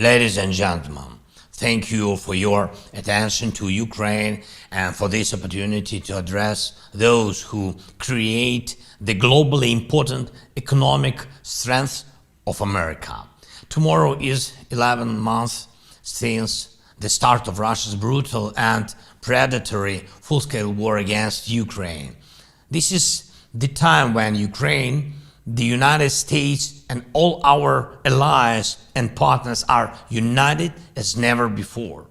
Ladies and gentlemen, thank you for your attention to Ukraine and for this opportunity to address those who create the globally important economic strength of America. Tomorrow is 11 months since the start of Russia's brutal and predatory full-scale war against Ukraine. This is the time when Ukraine, the United States, and all our allies and partners are united as never before.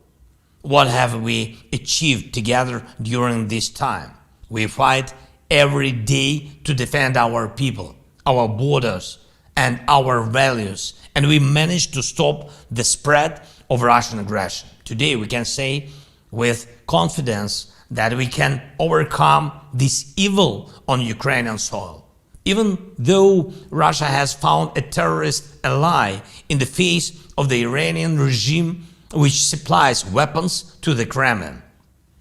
What have we achieved together during this time? We fight every day to defend our people, our borders, and our values, and we managed to stop the spread of Russian aggression. Today we can say with confidence that we can overcome this evil on Ukrainian soil. Even though Russia has found a terrorist ally in the face of the Iranian regime, which supplies weapons to the Kremlin.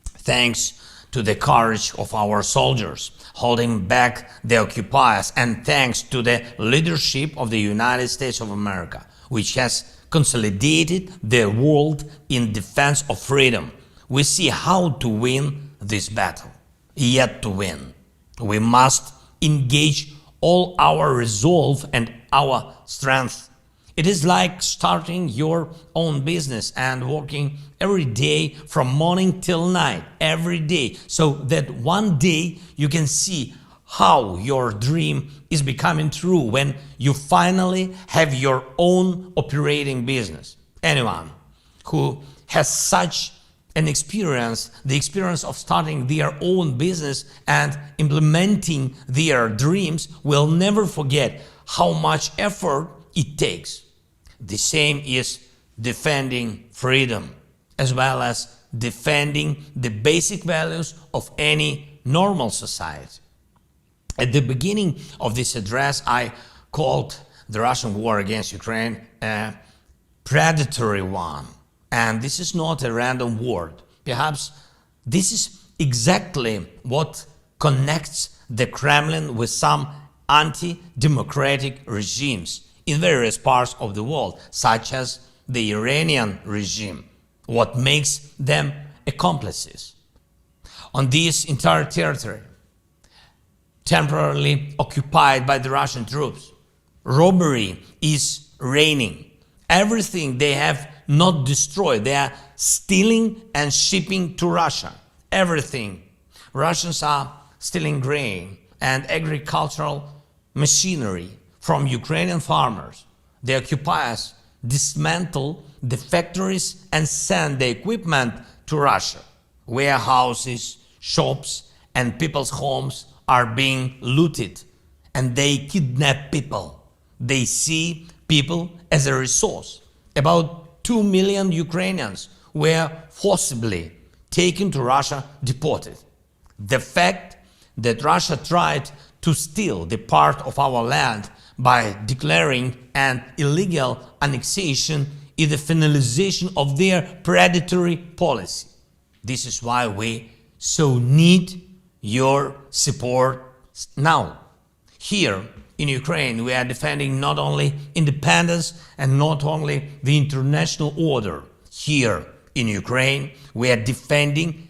Thanks to the courage of our soldiers holding back the occupiers, and thanks to the leadership of the United States of America, which has consolidated the world in defense of freedom, we see how to win this battle. Yet to win, we must engage all our resolve and our strength. It is like starting your own business and working every day from morning till night, every day, so that one day you can see how your dream is becoming true when you finally have your own operating business. Anyone who has such an experience, the experience of starting their own business and implementing their dreams, will never forget how much effort it takes. The same is defending freedom, as well as defending the basic values of any normal society. At the beginning of this address, I called the Russian war against Ukraine a predatory one. And this is not a random word. Perhaps this is exactly what connects the Kremlin with some anti-democratic regimes in various parts of the world, such as the Iranian regime, what makes them accomplices. On this entire territory, temporarily occupied by the Russian troops, robbery is reigning. Everything they have not destroyed, they are stealing and shipping to Russia. Everything. Russians are stealing grain and agricultural machinery from Ukrainian farmers. The occupiers dismantle the factories and send the equipment to Russia. Warehouses, shops, and people's homes are being looted, and they kidnap people. They see people as a resource. About 2 million Ukrainians were forcibly taken to Russia, deported. The fact that Russia tried to steal the part of our land by declaring an illegal annexation is the finalization of their predatory policy. This is why we so need your support now. Here in Ukraine, we are defending not only independence and not only the international order. Here in Ukraine, we are defending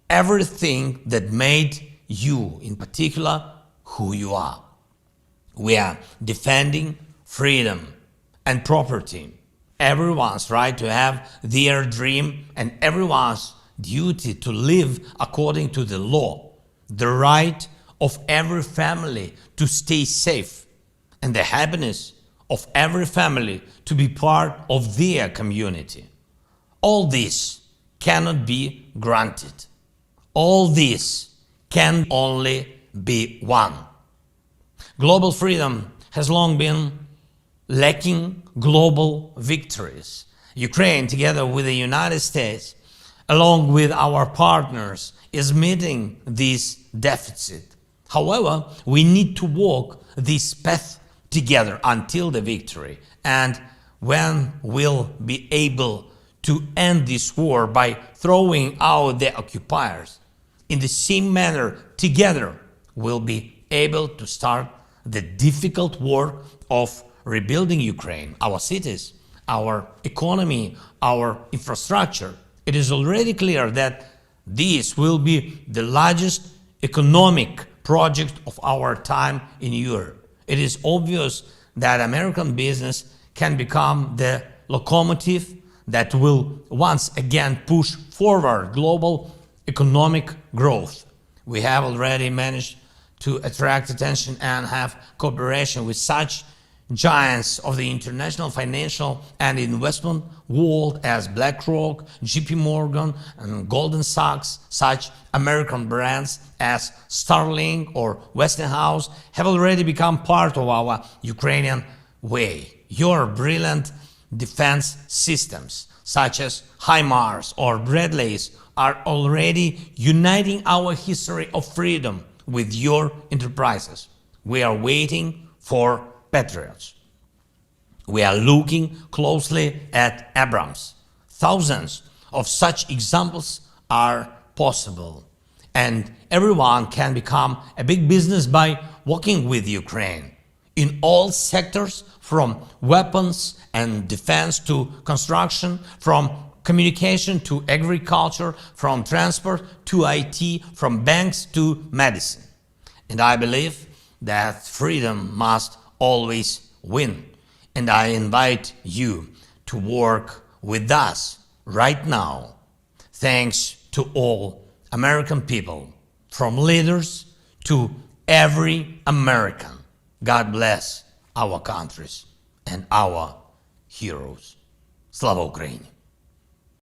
everything that made you, in particular, who you are. We are defending freedom and property, everyone's right to have their dream, and everyone's duty to live according to the law, the right of every family to stay safe, and the happiness of every family to be part of their community. All this cannot be granted. All this can only be won. Global freedom has long been lacking global victories. Ukraine, together with the United States, along with our partners, is meeting this deficit. However, we need to walk this path together until the victory. And when we'll be able to end this war by throwing out the occupiers, in the same manner, together, we'll be able to start the difficult work of rebuilding Ukraine, our cities, our economy, our infrastructure. It is already clear that this will be the largest economic project of our time in Europe. It is obvious that American business can become the locomotive that will once again push forward global economic growth. We have already managed to attract attention and have cooperation with such giants of the international financial and investment world as BlackRock, JP Morgan, and Goldman Sachs. Such American brands as Starlink or Westinghouse have already become part of our Ukrainian way. Your brilliant defense systems, such as HIMARS or Bradleys, are already uniting our history of freedom with your enterprises. We are waiting for Patriots. We are looking closely at Abrams. Thousands of such examples are possible, and everyone can become a big business by working with Ukraine in all sectors, from weapons and defense to construction, from communication to agriculture, from transport to IT, from banks to medicine. And I believe that freedom must always win. And I invite you to work with us right now. Thanks to all American people, from leaders to every American. God bless our countries and our heroes. Slava Ukraini!